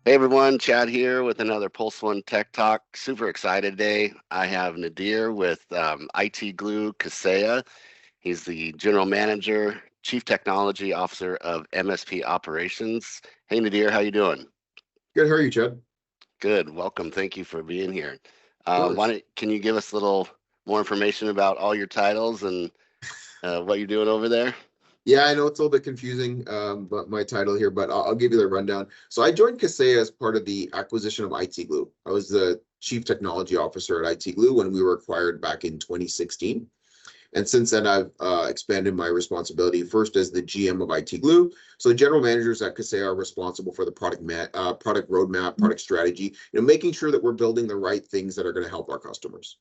Hey everyone, Chad here with another Pulse One Tech Talk. Super excited today. I have Nadir with IT Glue Kaseya. He's the General Manager, Chief Technology Officer of MSP Operations. Hey Nadir, how you doing? Good. How are you, Chad? Of Good. Welcome. Thank you for being here. course. Can you give us a little more information about all your titles and what you're doing over there? Yeah, I know it's a little bit confusing, but my title here, but I'll give you the rundown. So I joined Kaseya as part of the acquisition of IT Glue. I was the Chief Technology Officer at IT Glue when we were acquired back in 2016. And since then, I've expanded my responsibility first as the GM of IT Glue. So the general managers at Kaseya are responsible for the product roadmap, product strategy, making sure that we're building the right things that are going to help our customers.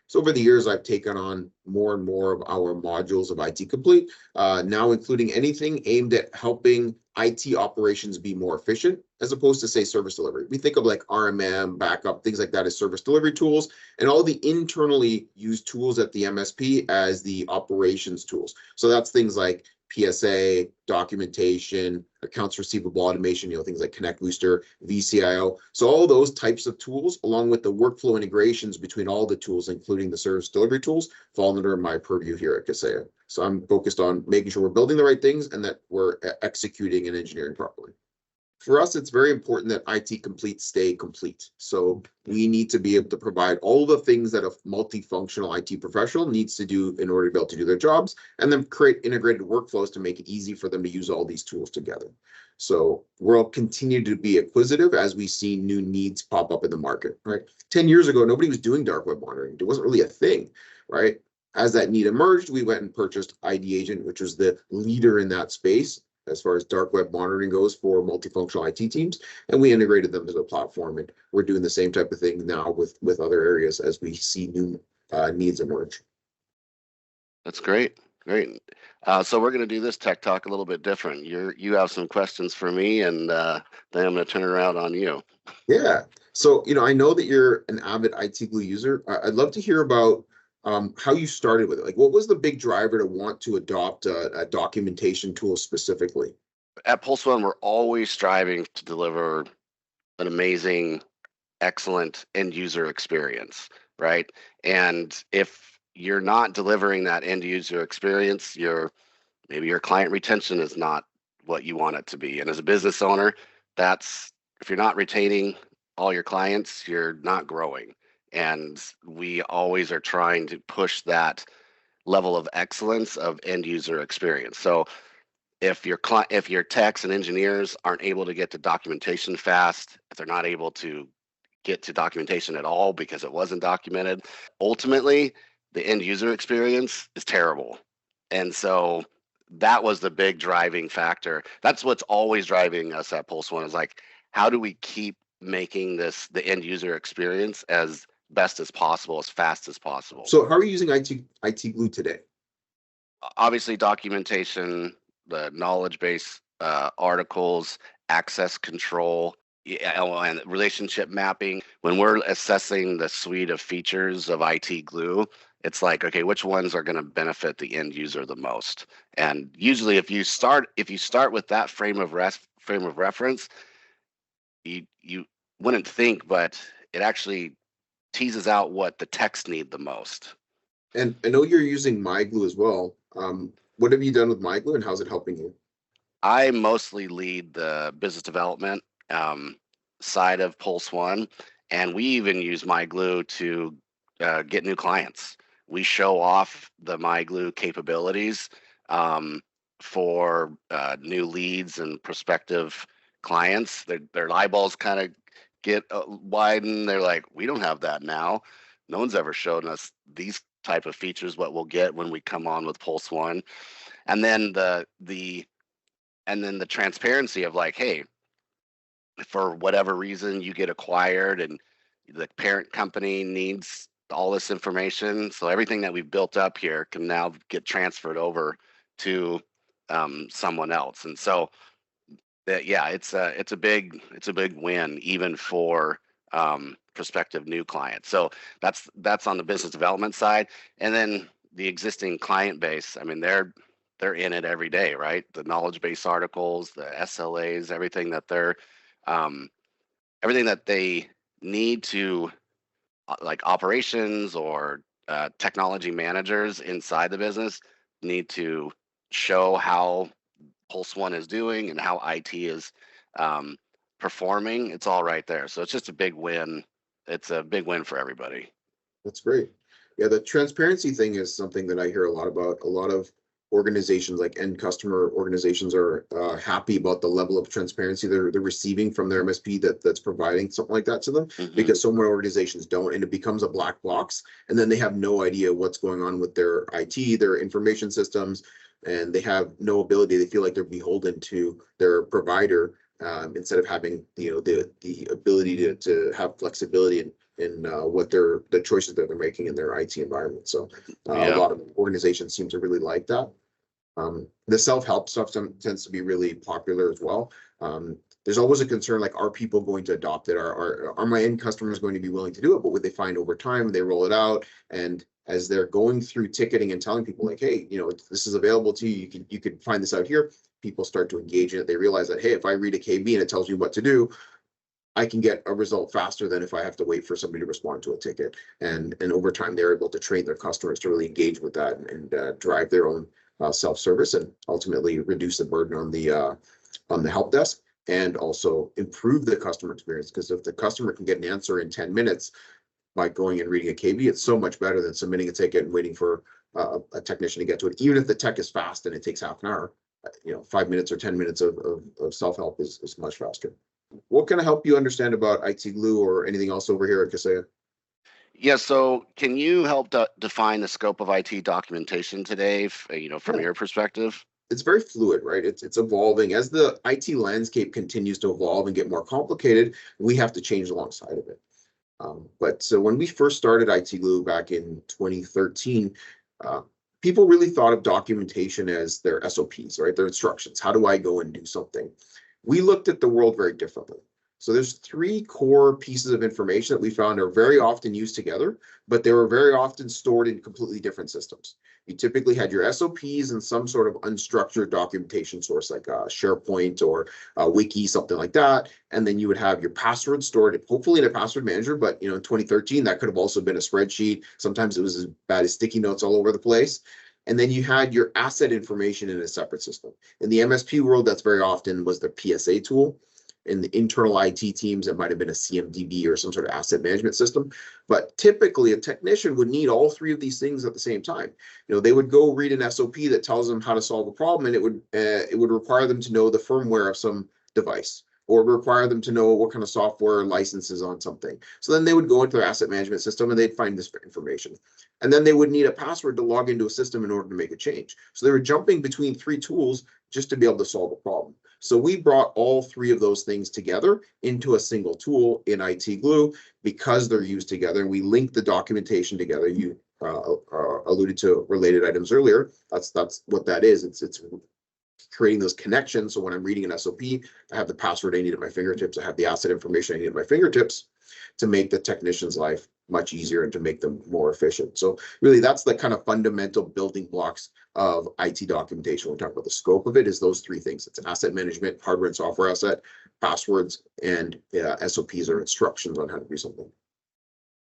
So over the years, I've taken on more and more of our modules of IT Complete, now including anything aimed at helping IT operations be more efficient, as opposed to, say, service delivery. We think of like RMM, backup, things like that as service delivery tools, and all the internally used tools at the MSP as the operations tools. So that's things like PSA, documentation, accounts receivable automation, things like Connect Booster, VCIO. So all those types of tools, along with the workflow integrations between all the tools, including the service delivery tools, fall under my purview here at Kaseya. So I'm focused on making sure we're building the right things and that we're executing and engineering properly. For us, it's very important that IT complete stay complete. So we need to be able to provide all the things that a multifunctional IT professional needs to do in order to be able to do their jobs, and then create integrated workflows to make it easy for them to use all these tools together. So we'll continue to be acquisitive as we see new needs pop up in the market, right? 10 years ago, nobody was doing dark web monitoring. It wasn't really a thing, right? As that need emerged, we went and purchased ID Agent, which was the leader in that space as far as dark web monitoring goes for multifunctional IT teams, and we integrated them to the platform. And we're doing the same type of thing now with other areas as we see new needs emerge. That's great. Great. So we're going to do this tech talk a little bit different. You have some questions for me, and then I'm going to turn it around on you. Yeah. So, I know that you're an avid IT Glue user. I'd love to hear about how you started with it. Like, what was the big driver to want to adopt a documentation tool specifically? At Pulse One, we're always striving to deliver an amazing, excellent end user experience, right? And if you're not delivering that end user experience, maybe your client retention is not what you want it to be. And as a business owner, that's if you're not retaining all your clients, you're not growing. And we always are trying to push that level of excellence of end user experience. So if your techs and engineers aren't able to get to documentation fast, if they're not able to get to documentation at all because it wasn't documented, ultimately the end user experience is terrible. And so that was the big driving factor. That's what's always driving us at Pulse One is like, how do we keep making the end user experience as best as possible, as fast as possible? So, how are you using IT Glue today? Obviously, documentation, the knowledge base articles, access control, yeah, and relationship mapping. When we're assessing the suite of features of IT Glue, it's like, okay, which ones are going to benefit the end user the most? And usually, if you start with that frame of reference, you wouldn't think, but it actually teases out what the techs need the most. And I know you're using MyGlue as well. What have you done with MyGlue and how's it helping you? I mostly lead the business development um, side of Pulse One, and we even use MyGlue to get new clients. We show off the MyGlue capabilities um, for new leads and prospective clients. Their eyeballs kind of get widen. They're like, we don't have that now. No one's ever shown us these type of features. What we'll get when we come on with Pulse One, and then the transparency of like, hey, for whatever reason you get acquired and the parent company needs all this information, so everything that we've built up here can now get transferred over to someone else. And so that, yeah, it's a big win even for prospective new clients. So that's on the business development side. And then the existing client base, I mean, they're in it every day, right? The knowledge base articles, the SLAs, everything that they're um, everything that they need to, like operations or technology managers inside the business need to show how Pulse One is doing and how IT is um, performing. It's all right there. So it's just a big win. It's a big win for everybody. That's great. Yeah, the transparency thing is something that I hear a lot about. A lot of organizations, like end customer organizations, are happy about the level of transparency they're receiving from their MSP that's providing something like that to them, Mm-hmm. because so many organizations don't, and it becomes a black box, and then they have no idea what's going on with their IT, their information systems, and they have no ability. They feel like they're beholden to their provider, instead of having, the ability to have flexibility in what the choices that they're making in their IT environment. So a Yeah. lot of organizations seem to really like that. The self-help stuff tends to be really popular as well. There's always a concern, like, are people going to adopt it? Are my end customers going to be willing to do it? But what they find over time, they roll it out, and as they're going through ticketing and telling people, like, hey, this is available to you, you can find this out here, people start to engage in it. They realize that, hey, if I read a KB and it tells me what to do, I can get a result faster than if I have to wait for somebody to respond to a ticket. And over time, they're able to train their customers to really engage with that, and drive their own self-service, and ultimately reduce the burden on the help desk, and also improve the customer experience. Because if the customer can get an answer in 10 minutes by going and reading a KB, it's so much better than submitting a ticket and waiting for a technician to get to it. Even if the tech is fast and it takes half an hour, 5 minutes or 10 minutes of self-help is much faster. What can I help you understand about IT Glue or anything else over here at Kaseya? Yeah. So can you help define the scope of IT documentation today, from Yeah, your perspective? it's very fluid, right? It's evolving. As the IT landscape continues to evolve and get more complicated, we have to change alongside of it. But so when we first started IT Glue back in 2013, uh, people really thought of documentation as their SOPs, right? Their instructions. How do I go and do something? We looked at the world very differently. So there's three core pieces of information that we found are very often used together, but they were very often stored in completely different systems. You typically had your SOPs and some sort of unstructured documentation source, like SharePoint or Wiki, something like that. And then you would have your password stored, hopefully in a password manager, but in 2013, that could have also been a spreadsheet. Sometimes it was as bad as sticky notes all over the place. And then you had your asset information in a separate system. In the MSP world, that's very often was the PSA tool. In the internal IT teams, it might have been a CMDB or some sort of asset management system. But typically, a technician would need all three of these things at the same time. They would go read an SOP that tells them how to solve a problem, and it would require them to know the firmware of some device, or require them to know what kind of software licenses on something. So then they would go into their asset management system and they'd find this information. And then they would need a password to log into a system in order to make a change. So they were jumping between three tools just to be able to solve a problem. So we brought all three of those things together into a single tool in IT Glue, because they're used together, and we link the documentation together. You alluded to related items earlier. That's what that is. It's creating those connections. So when I'm reading an SOP, I have the password I need at my fingertips. I have the asset information I need at my fingertips to make the technician's life much easier and to make them more efficient. So really, that's the kind of fundamental building blocks of IT documentation. We're talking about the scope of it is those three things. It's asset management, hardware and software asset, passwords, and SOPs or instructions on how to do something.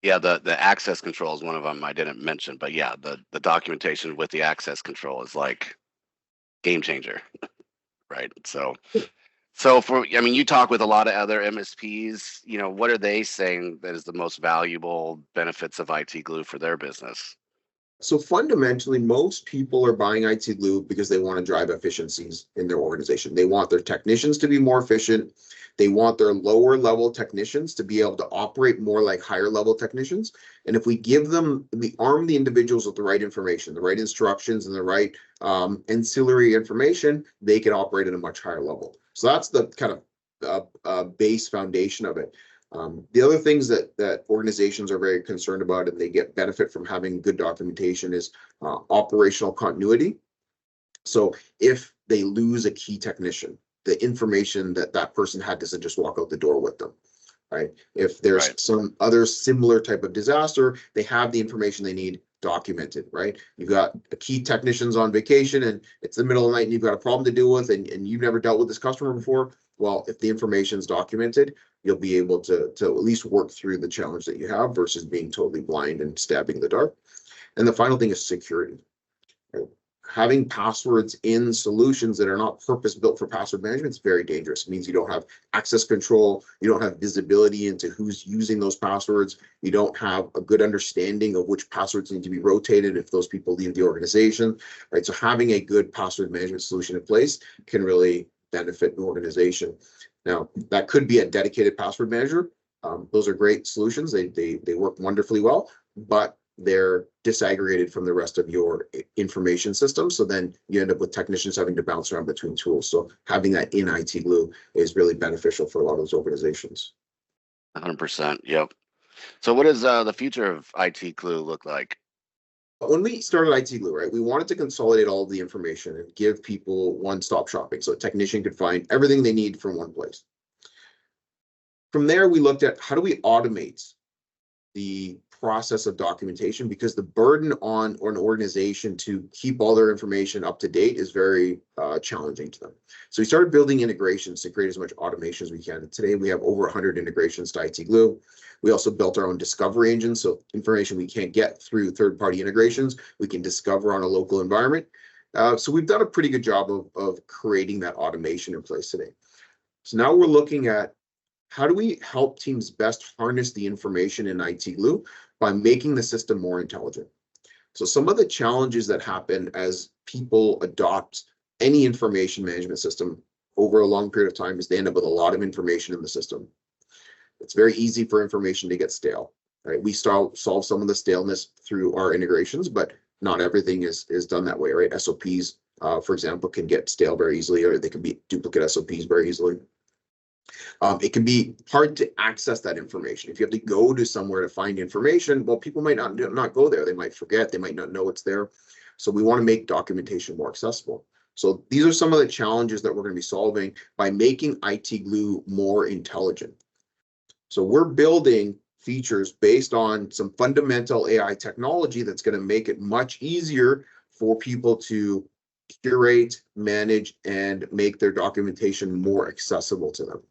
Yeah, the access control is one of them I didn't mention, but yeah, the documentation with the access control is like game changer, right? You talk with a lot of other MSPs, what are they saying that is the most valuable benefits of IT Glue for their business? So fundamentally, most people are buying IT Glue because they want to drive efficiencies in their organization. They want their technicians to be more efficient. They want their lower level technicians to be able to operate more like higher level technicians. And if we arm the individuals with the right information, the right instructions, and the right ancillary information, they can operate at a much higher level. So that's the kind of base foundation of it. The other things that organizations are very concerned about, and they get benefit from having good documentation, is operational continuity. So if they lose a key technician, the information that person had doesn't just walk out the door with them, right? If there's Right. some other similar type of disaster, they have the information they need documented, right? You've got a key technicians on vacation and it's the middle of the night and you've got a problem to deal with, and you've never dealt with this customer before. Well, if the information is documented, you'll be able to at least work through the challenge that you have versus being totally blind and stabbing in the dark. And the final thing is security. Right? Having passwords in solutions that are not purpose built for password management is very dangerous. It means you don't have access control, you don't have visibility into who's using those passwords, you don't have a good understanding of which passwords need to be rotated if those people leave the organization, right? So having a good password management solution in place can really benefit an organization. Now, that could be a dedicated password manager. Those are great solutions. They work wonderfully well, but they're disaggregated from the rest of your information system. So then you end up with technicians having to bounce around between tools. So having that in IT Glue is really beneficial for a lot of those organizations. 100%. Yep. So what does the future of IT Glue look like? When we started IT Glue, right, we wanted to consolidate all of the information and give people one-stop shopping so a technician could find everything they need from one place. From there, we looked at how do we automate the process of documentation, because the burden on an organization to keep all their information up to date is very challenging to them. So we started building integrations to create as much automation as we can. And today we have over 100 integrations to IT Glue. We also built our own discovery engine, so information we can't get through third-party integrations, we can discover on a local environment. So we've done a pretty good job of creating that automation in place today. So now we're looking at how do we help teams best harness the information in IT Glue by making the system more intelligent? So some of the challenges that happen as people adopt any information management system over a long period of time is they end up with a lot of information in the system. It's very easy for information to get stale, right? We solve some of the staleness through our integrations, but not everything is done that way, right? SOPs, for example, can get stale very easily, or they can be duplicate SOPs very easily. It can be hard to access that information. If you have to go to somewhere to find information, well, people might not go there. They might forget. They might not know it's there. So we want to make documentation more accessible. So these are some of the challenges that we're going to be solving by making IT Glue more intelligent. So we're building features based on some fundamental AI technology that's going to make it much easier for people to curate, manage, and make their documentation more accessible to them.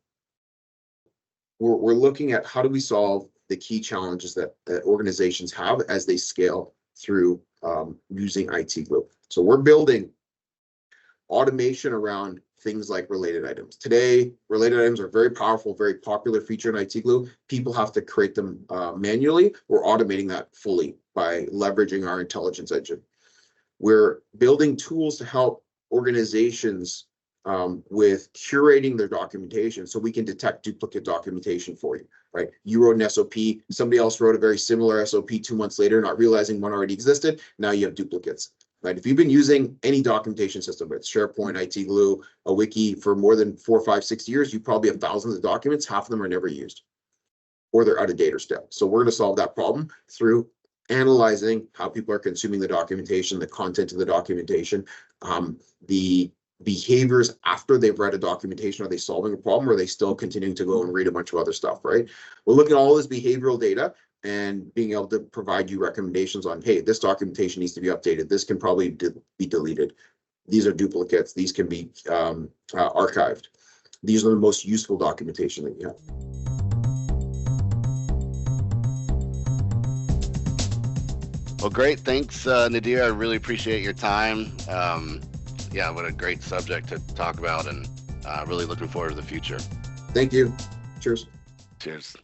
We're looking at how do we solve the key challenges that organizations have as they scale through using IT Glue. So we're building automation around things like related items. Today, related items are very powerful, very popular feature in IT Glue. People have to create them manually. We're automating that fully by leveraging our intelligence engine. We're building tools to help organizations with curating their documentation so we can detect duplicate documentation for you, right? You wrote an SOP, somebody else wrote a very similar SOP 2 months later, not realizing one already existed. Now you have duplicates, right? If you've been using any documentation system, it's SharePoint, IT Glue, a wiki for more than 4, 5, 6 years, you probably have thousands of documents. Half of them are never used or they're out of date or stale. So we're going to solve that problem through analyzing how people are consuming the documentation, the content of the documentation, the behaviors after they've read a documentation. Are they solving a problem, or are they still continuing to go and read a bunch of other stuff, right? We're looking at all this behavioral data and being able to provide you recommendations on, hey, this documentation needs to be updated. This can probably be deleted. These are duplicates. These can be archived. These are the most useful documentation that you have. Well, great. Thanks, Nadir. I really appreciate your time. Yeah, what a great subject to talk about, and really looking forward to the future. Thank you. Cheers. Cheers.